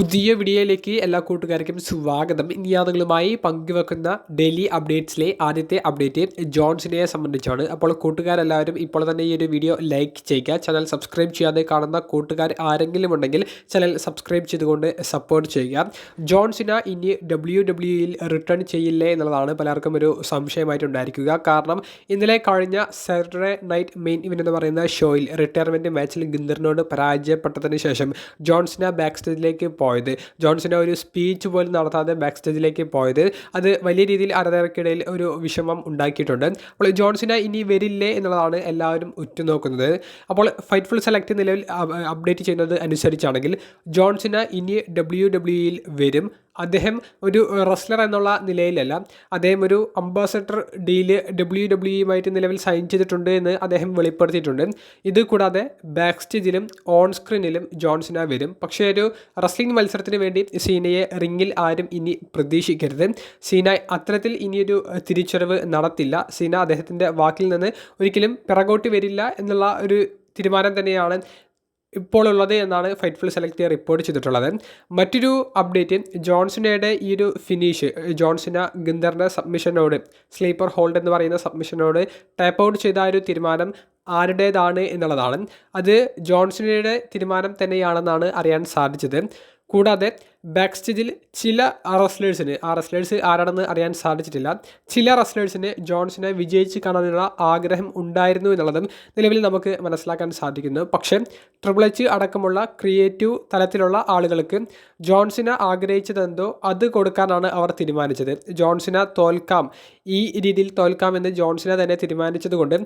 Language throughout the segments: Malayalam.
പുതിയ വീഡിയോയിലേക്ക് എല്ലാ കൂട്ടുകാർക്കും സ്വാഗതം. ഇനി അതുങ്ങളുമായി പങ്കുവെക്കുന്ന ഡെയിലി അപ്ഡേറ്റ്സിലെ ആദ്യത്തെ അപ്ഡേറ്റ് ജോൺസിനെ സംബന്ധിച്ചാണ്. അപ്പോൾ കൂട്ടുകാരെല്ലാവരും ഇപ്പോൾ തന്നെ ഈ ഒരു വീഡിയോ ലൈക്ക് ചെയ്യുക. ചാനൽ സബ്സ്ക്രൈബ് ചെയ്യാതെ കാണുന്ന കൂട്ടുകാർ ആരെങ്കിലും ഉണ്ടെങ്കിൽ ചാനൽ സബ്സ്ക്രൈബ് ചെയ്തുകൊണ്ട് സപ്പോർട്ട് ചെയ്യുക. ജോൺസിന ഇനി WWE റിട്ടേൺ ചെയ്യില്ലേ എന്നുള്ളതാണ് പലർക്കും ഒരു സംശയമായിട്ടുണ്ടായിരിക്കുക. കാരണം ഇന്നലെ കഴിഞ്ഞ സാറ്റർഡേ നൈറ്റ് മെയിൻ ഇവന്റ് എന്ന് പറയുന്ന ഷോയിൽ റിട്ടയർമെൻറ്റ് മാച്ചിൽ ഗിന്ദറിനോട് പരാജയപ്പെട്ടതിന് ശേഷം ജോൺസിന ബാക്ക് സ്റ്റേജിലേക്ക് പോയത്, ജോൺസിന് ഒരു സ്പീച്ച് പോലും നടത്താതെ ബാക്ക് സ്റ്റേജിലേക്ക് പോയത്, അത് വലിയ രീതിയിൽ ആരാധകർക്കിടയിൽ ഒരു വിഷമം ഉണ്ടാക്കിയിട്ടുണ്ട്. അപ്പോൾ ജോൺസിന ഇനി വരില്ലേ എന്നുള്ളതാണ് എല്ലാവരും ഉറ്റുനോക്കുന്നത്. അപ്പോൾ ഫൈറ്റ്ഫുൾ സെലക്ട് നിലവിൽ അപ്ഡേറ്റ് ചെയ്യുന്നത് അനുസരിച്ചാണെങ്കിൽ ജോൺസിന ഇനി WWE വരും. അദ്ദേഹം ഒരു റെസ്ലർ എന്നുള്ള നിലയിലല്ല, അദ്ദേഹം ഒരു അംബാസഡർ ഡീല് WWE നിലവിൽ സൈൻ ചെയ്തിട്ടുണ്ട് എന്ന് അദ്ദേഹം വെളിപ്പെടുത്തിയിട്ടുണ്ട്. ഇത് കൂടാതെ ബാക്ക് സ്റ്റേജിലും ഓൺ സ്ക്രീനിലും ജോൺസിന വരും. പക്ഷേ ഒരു റെസ്ലിംഗ് മത്സരത്തിന് വേണ്ടി സീനയെ റിങ്ങിൽ ആരും ഇനി പ്രതീക്ഷിക്കരുത്. സീന അത്തരത്തിൽ ഇനിയൊരു തിരിച്ചറിവ് നടത്തില്ല. സീന അദ്ദേഹത്തിൻ്റെ വാക്കിൽ നിന്ന് ഒരിക്കലും പിറകോട്ട് വരില്ല എന്നുള്ള ഒരു തീരുമാനം തന്നെയാണ് ഇപ്പോൾ ഉള്ളത് എന്നാണ് ഫൈറ്റ്ഫുൾ സെലക്ട് റിപ്പോർട്ട് ചെയ്തിട്ടുള്ളത്. മറ്റൊരു അപ്ഡേറ്റ്, ജോൺസിനയുടെ ഈ ഒരു ഫിനിഷ് ജോൺസിന ഗിന്ദറിൻ്റെ സബ്മിഷനോട്, സ്ലീപ്പർ ഹോൾഡ് എന്ന് പറയുന്ന സബ്മിഷനോട് ടാപ്പ് ഔട്ട് ചെയ്ത ഒരു തീരുമാനം ആരുടേതാണ് എന്നുള്ളതാണ്. അത് ജോൺസിനയുടെ തീരുമാനം തന്നെയാണെന്നാണ് അറിയാൻ സാധിച്ചത്. കൂടാതെ ബാക്ക് സ്റ്റേജിൽ ചില റെസ്ലേഴ്സ് ആരാണെന്ന് അറിയാൻ സാധിച്ചിട്ടില്ല. ചില റെസ്ലേഴ്സിന് ജോൺസിനെ വിജയിച്ച് കാണാനുള്ള ആഗ്രഹം ഉണ്ടായിരുന്നു എന്നുള്ളതും നിലവിൽ നമുക്ക് മനസ്സിലാക്കാൻ സാധിക്കുന്നു. പക്ഷേ ട്രിപ്പിൾ എച്ച് അടക്കമുള്ള ക്രിയേറ്റീവ് തലത്തിലുള്ള ആളുകൾക്ക് ജോൺസിന ആഗ്രഹിച്ചതെന്തോ അത് കൊടുക്കാനാണ് അവർ തീരുമാനിച്ചത്. ജോൺസിന തോൽക്കാം, ഈ രീതിയിൽ തോൽക്കാം എന്ന് ജോൺസിന തന്നെ തീരുമാനിച്ചതുകൊണ്ട്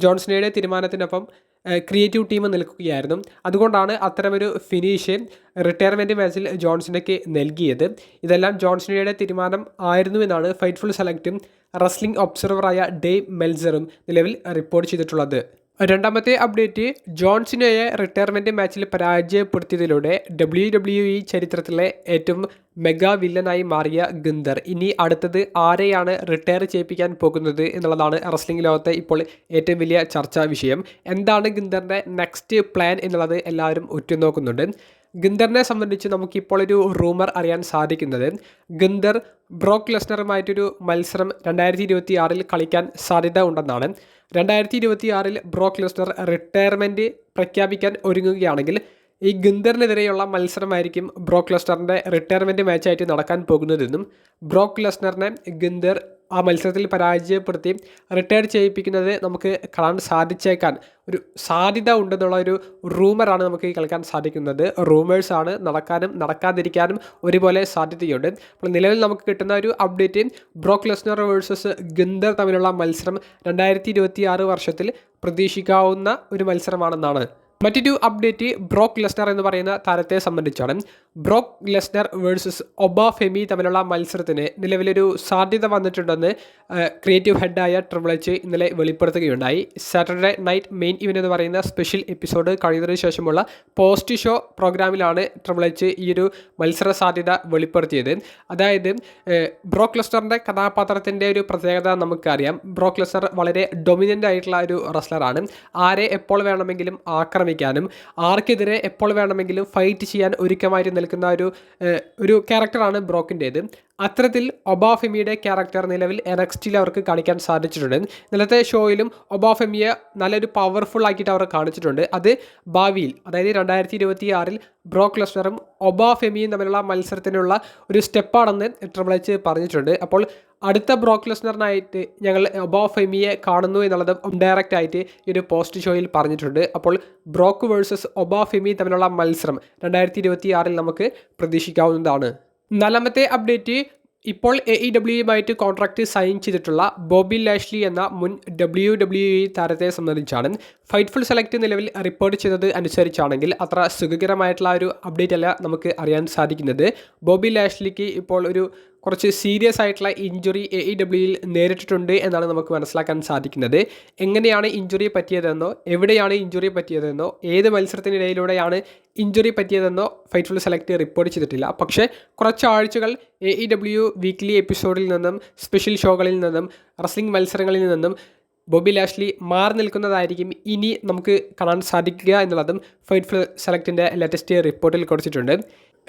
ജോൺസിനയുടെ തീരുമാനത്തിനൊപ്പം ക്രിയേറ്റീവ് ടീം നിൽക്കുകയായിരുന്നു. അതുകൊണ്ടാണ് അത്തരമൊരു ഫിനിഷ് റിട്ടയർമെൻറ്റ് മാച്ചിൽ ജോൺസിനയ്ക്ക് നൽകിയത്. ഇതെല്ലാം ജോൺസിനയുടെ തീരുമാനം ആയിരുന്നു എന്നാണ് ഫൈറ്റ്ഫുൾ സെലക്റ്റും റെസ്ലിംഗ് ഒബ്സർവറായ ഡേവ് മെൽസറും നിലവിൽ റിപ്പോർട്ട് ചെയ്തിട്ടുള്ളത്. രണ്ടാമത്തെ അപ്ഡേറ്റ്, ജോൺസിനയെ റിട്ടയർമെൻറ്റ് മാച്ചിൽ പരാജയപ്പെടുത്തിയതിലൂടെ WWE ചരിത്രത്തിലെ ഏറ്റവും മെഗാ വില്ലനായി മാറിയ ഗിന്ദർ ഇനി അടുത്തത് ആരെയാണ് റിട്ടയർ ചെയ്യിപ്പിക്കാൻ പോകുന്നത് എന്നുള്ളതാണ് റെസ്ലിംഗ് ലോകത്തെ ഇപ്പോൾ ഏറ്റവും വലിയ ചർച്ചാ വിഷയം. എന്താണ് ഗിന്ദറിൻ്റെ നെക്സ്റ്റ് പ്ലാൻ എന്നുള്ളത് എല്ലാവരും ഉറ്റുനോക്കുന്നുണ്ട്. ഗിന്ദറിനെ സംബന്ധിച്ച് നമുക്കിപ്പോൾ ഒരു റൂമർ അറിയാൻ സാധിക്കുന്നത്, ഗിന്ദർ ബ്രോക്ക് ലെസ്നറുമായിട്ടൊരു മത്സരം 2026 കളിക്കാൻ സാധ്യത ഉണ്ടെന്നാണ്. 2026 ബ്രോക്ക് ലെസ്നർ റിട്ടയർമെൻറ്റ് പ്രഖ്യാപിക്കാൻ ഒരുങ്ങുകയാണെങ്കിൽ ഈ ഗിന്ദറിനെതിരെയുള്ള മത്സരമായിരിക്കും ബ്രോക്ക് ലെസ്നറിൻ്റെ റിട്ടയർമെൻറ്റ് മാച്ചായിട്ട് നടക്കാൻ പോകുന്നതെന്നും ബ്രോക്ക് ലെസ്നറിനെ ഗിന്ദർ ആ മത്സരത്തിൽ പരാജയപ്പെടുത്തി റിട്ടയർ ചെയ്യിപ്പിക്കുന്നത് നമുക്ക് കാണാൻ സാധിച്ചേക്കാൻ ഒരു സാധ്യത ഉണ്ടെന്നുള്ള ഒരു റൂമറാണ് നമുക്ക് കേൾക്കാൻ സാധിക്കുന്നത്. റൂമേഴ്സാണ്, നടക്കാനും നടക്കാതിരിക്കാനും ഒരുപോലെ സാധ്യതയുണ്ട്. അപ്പോൾ നിലവിൽ നമുക്ക് കിട്ടുന്ന ഒരു അപ്ഡേറ്റ്, ബ്രോക്ക് ലെസ്നർ വേഴ്സസ് ഗിന്ദർ തമ്മിലുള്ള മത്സരം 2026 വർഷത്തിൽ പ്രതീക്ഷിക്കാവുന്ന ഒരു മത്സരമാണെന്നാണ്. മറ്റൊരു അപ്ഡേറ്റ് ബ്രോക്ക് ലെസ്നർ എന്ന് പറയുന്ന താരത്തെ സംബന്ധിച്ചാണ്. ബ്രോക്ക് ലെസ്നർ വേഴ്സസ് ഒബാഫെമി തമ്മിലുള്ള മത്സരത്തിന് നിലവിലൊരു സാധ്യത വന്നിട്ടുണ്ടെന്ന് ക്രിയേറ്റീവ് ഹെഡായ ട്രിപ്പിൾ എച്ച് ഇന്നലെ വെളിപ്പെടുത്തുകയുണ്ടായി. സാറ്റർഡേ നൈറ്റ് മെയിൻ ഇവന്റ് എന്ന് പറയുന്ന സ്പെഷ്യൽ എപ്പിസോഡ് കഴിയുന്നതിന് ശേഷമുള്ള പോസ്റ്റ് ഷോ പ്രോഗ്രാമിലാണ് ട്രിപ്പിൾ എച്ച് ഈ ഒരു മത്സര സാധ്യത വെളിപ്പെടുത്തിയത്. അതായത് ബ്രോക്ക് ലെസ്നറിൻ്റെ കഥാപാത്രത്തിൻ്റെ ഒരു പ്രത്യേകത നമുക്കറിയാം. ബ്രോക്ക് ലെസ്നർ വളരെ ഡൊമിനൻ്റ് ആയിട്ടുള്ള ഒരു റെസ്ലറാണ്. ആരെ എപ്പോൾ വേണമെങ്കിലും ആക്രമിക്കാനും ആർക്കെതിരെ എപ്പോൾ വേണമെങ്കിലും ഫൈറ്റ് ചെയ്യാൻ ഒരുക്കമായിട്ട് നിൽക്കുന്ന ഒരു ക്യാരക്ടറാണ് ബ്രോക്കിൻ്റേത്. അത്തരത്തിൽ ഒബാഫെമിയുടെ ക്യാരക്ടർ നിലവിൽ NXTയിൽ അവർക്ക് കാണിക്കാൻ സാധിച്ചിട്ടുണ്ട്. ഇന്നലത്തെ ഷോയിലും ഒബാഫെമിയെ നല്ലൊരു പവർഫുൾ ആക്കിയിട്ട് അവർ കാണിച്ചിട്ടുണ്ട്. അത് ഭാവിയിൽ, അതായത് 2026 ബ്രോക്ക് ലെസ്നറും ഒബാഫെമിയും തമ്മിലുള്ള മത്സരത്തിനുള്ള ഒരു സ്റ്റെപ്പാണെന്ന് ട്രിപ്പിൾ എച്ച് പറഞ്ഞിട്ടുണ്ട്. അപ്പോൾ അടുത്ത ബ്രോക്ക് ലെസ്നറിനായിട്ട് ഞങ്ങൾ ഒബാഫെമിയെ കാണുന്നു എന്നുള്ളത് ഇൻഡയറക്റ്റ് ആയിട്ട് ഈ ഒരു പോസ്റ്റ് ഷോയിൽ പറഞ്ഞിട്ടുണ്ട്. അപ്പോൾ ബ്രോക്ക് വേഴ്സസ് ഒബാഫെമി തമ്മിലുള്ള മത്സരം 2026 നമുക്ക് പ്രതീക്ഷിക്കാവുന്നതാണ്. നാലാമത്തെ അപ്ഡേറ്റ്, ഇപ്പോൾ AEWയുമായിട്ട് കോൺട്രാക്റ്റ് സൈൻ ചെയ്തിട്ടുള്ള ബോബി ലാഷ്ലി എന്ന മുൻ WWE താരത്തെ സംബന്ധിച്ചാണ്. ഫൈറ്റ്ഫുൾ സെലക്ട് നിലവിൽ റിപ്പോർട്ട് ചെയ്തത് അനുസരിച്ചാണെങ്കിൽ അത്ര സുഖകരമായിട്ടുള്ള ഒരു അപ്ഡേറ്റ് അല്ല നമുക്ക് അറിയാൻ സാധിക്കുന്നത്. ബോബി ലാഷ്ലിക്ക് ഇപ്പോൾ ഒരു കുറച്ച് സീരിയസ് ആയിട്ടുള്ള ഇഞ്ചുറി AEWയിൽ നേരിട്ടിട്ടുണ്ട് എന്നാണ് നമുക്ക് മനസ്സിലാക്കാൻ സാധിക്കുന്നത്. എങ്ങനെയാണ് ഇഞ്ചുറി പറ്റിയതെന്നോ എവിടെയാണ് ഇഞ്ചുറി പറ്റിയതെന്നോ ഏത് മത്സരത്തിനിടയിലൂടെയാണ് ഇഞ്ചുറി പറ്റിയതെന്നോ ഫൈറ്റ്ഫുൾ സെലക്ട് റിപ്പോർട്ട് ചെയ്തിട്ടില്ല. പക്ഷേ കുറച്ച് ആഴ്ചകൾ AEW വീക്ക്ലി എപ്പിസോഡിൽ നിന്നും സ്പെഷ്യൽ ഷോകളിൽ നിന്നും റെസ്ലിംഗ് മത്സരങ്ങളിൽ നിന്നും ബോബി ലാഷ്ലി മാറി നിൽക്കുന്നതായിരിക്കും ഇനി നമുക്ക് കാണാൻ സാധിക്കുക എന്നുള്ളതും ഫൈറ്റ്ഫുൾ സെലക്റ്റിൻ്റെ ലേറ്റസ്റ്റ് റിപ്പോർട്ടിൽ കൊടുത്തിട്ടുണ്ട്.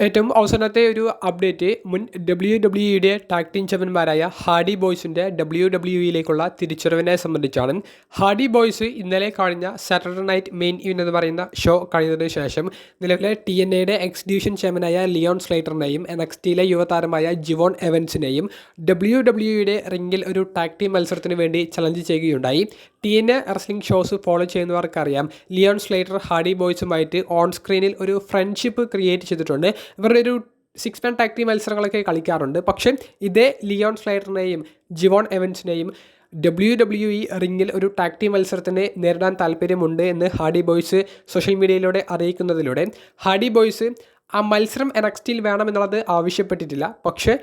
ഏറ്റവും അവസാനത്തെ ഒരു അപ്ഡേറ്റ് മുൻ WWE ടാഗ് ടീം ചാമ്പ്യന്മാരായ ഹാർഡി ബോയ്സിൻ്റെ WWE തിരിച്ചുവരവിനെ സംബന്ധിച്ചാണ്. ഹാർഡി ബോയ്സ് ഇന്നലെ കഴിഞ്ഞ സാറ്റർഡേ നൈറ്റ് മെയിൻ ഇവൻ്റ് എന്ന് പറയുന്ന ഷോ കഴിഞ്ഞതിന് ശേഷം നിലവിലെ TNAയുടെ എക്സ് ഡിവിഷൻ ചാമ്പ്യനായ ലിയോൺ സ്ലൈറ്ററിനെയും NXTയിലെ യുവതാരമായ ജിവോൺ എവൻസിനെയും WWE റിംഗിൽ ഒരു ടാഗ് ടീം മത്സരത്തിന് വേണ്ടി ചലഞ്ച് ചെയ്യുകയുണ്ടായി. TNA റെസ്ലിംഗ് ഷോസ് ഫോളോ ചെയ്യുന്നവർക്കറിയാം, ലിയോൺ സ്ലൈറ്റർ ഹാർഡി ബോയ്സുമായിട്ട് ഓൺ സ്ക്രീനിൽ ഒരു ഫ്രണ്ട്ഷിപ്പ് ക്രിയേറ്റ് ചെയ്തിട്ടുണ്ട്. ഇവരുടെ ഒരു 6 മാൻ ടാഗ് ടീം മത്സരങ്ങളൊക്കെ കളിക്കാറുണ്ട്. പക്ഷേ ഇതേ ലിയോൺ സ്ലൈറ്ററിനെയും ജിവോൺ എവൻസിനെയും WWE റിംഗിൽ ഒരു ടാഗ് ടീം മത്സരത്തിന് നേരിടാൻ താല്പര്യമുണ്ട് എന്ന് ഹാർഡി ബോയ്സ് സോഷ്യൽ മീഡിയയിലൂടെ അറിയിക്കുന്നതിലൂടെ ഹാർഡി ബോയ്സ് ആ മത്സരം NXTയിൽ വേണമെന്നുള്ളത് ആവശ്യപ്പെട്ടിട്ടില്ല. പക്ഷേ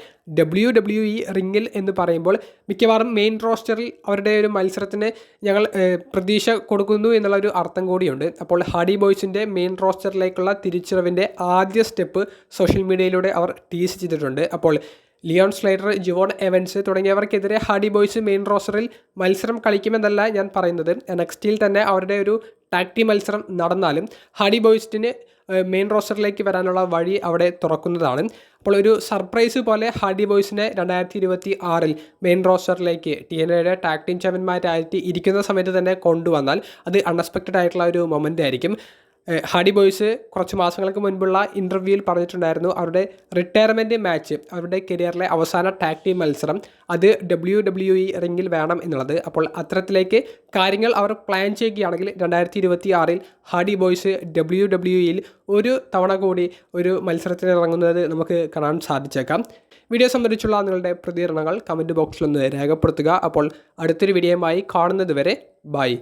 WWE റിംഗിൽ എന്ന് പറയുമ്പോൾ മിക്കവാറും മെയിൻ റോസ്റ്ററിൽ അവരുടെ ഒരു മത്സരത്തിന് ഞങ്ങൾ പ്രതീക്ഷ കൊടുക്കുന്നു എന്നുള്ളൊരു അർത്ഥം കൂടിയുണ്ട്. അപ്പോൾ ഹാർഡി ബോയ്സിൻ്റെ മെയിൻ റോസ്റ്ററിലേക്കുള്ള തിരിച്ചുവരവിൻ്റെ ആദ്യ സ്റ്റെപ്പ് സോഷ്യൽ മീഡിയയിലൂടെ അവർ ടീസ് ചെയ്തിട്ടുണ്ട്. അപ്പോൾ ലിയോൺ സ്ലൈറ്റർ, ജിവോൺ എവൻസ് തുടങ്ങിയവർക്കെതിരെ ഹാർഡി ബോയ്സ് മെയിൻ റോസ്റ്ററിൽ മത്സരം കളിക്കുമെന്നല്ല ഞാൻ പറയുന്നത്. NXTയിൽ തന്നെ അവരുടെ ഒരു ടാഗ് ടീം മത്സരം നടന്നാലും ഹാർഡി ബോയ്സിന് മെയിൻ റോസ്റ്ററിലേക്ക് വരാനുള്ള വഴി അവിടെ തുറക്കുന്നതാണ്. അപ്പോൾ ഒരു സർപ്രൈസ് പോലെ ഹാർഡി ബോയ്സിനെ 2026 മെയിൻ റോസ്റ്ററിലേക്ക് TNAയുടെ ടാഗ് ടീം ചാമ്പ്യന്മാരായിട്ട് ഇരിക്കുന്ന സമയത്ത് തന്നെ കൊണ്ടുവന്നാൽ അത് അൺഎക്സ്പെക്റ്റഡ് ആയിട്ടുള്ള ഒരു മൊമെൻ്റ് ആയിരിക്കും. ഹാർഡി ബോയ്സ് കുറച്ച് മാസങ്ങൾക്ക് മുൻപുള്ള ഇൻ്റർവ്യൂവിൽ പറഞ്ഞിട്ടുണ്ടായിരുന്നു അവരുടെ റിട്ടയർമെൻറ്റ് മാച്ച്, അവരുടെ കരിയറിലെ അവസാന ടാഗ് ടീം മത്സരം അത് WWE റിംഗിൽ വേണം എന്നുള്ളത്. അപ്പോൾ അത്തരത്തിലേക്ക് കാര്യങ്ങൾ അവർ പ്ലാൻ ചെയ്യുകയാണെങ്കിൽ 2026 ഹാർഡി ബോയ്സ് WWEയിൽ ഒരു തവണ കൂടി ഒരു മത്സരത്തിന് ഇറങ്ങുന്നത് നമുക്ക് കാണാൻ സാധിച്ചേക്കാം. വീഡിയോ സംബന്ധിച്ചുള്ള നിങ്ങളുടെ പ്രതികരണങ്ങൾ കമൻറ്റ് ബോക്സിലൊന്ന് രേഖപ്പെടുത്തുക. അപ്പോൾ അടുത്തൊരു വീഡിയോയുമായി കാണുന്നത് വരെ ബൈ.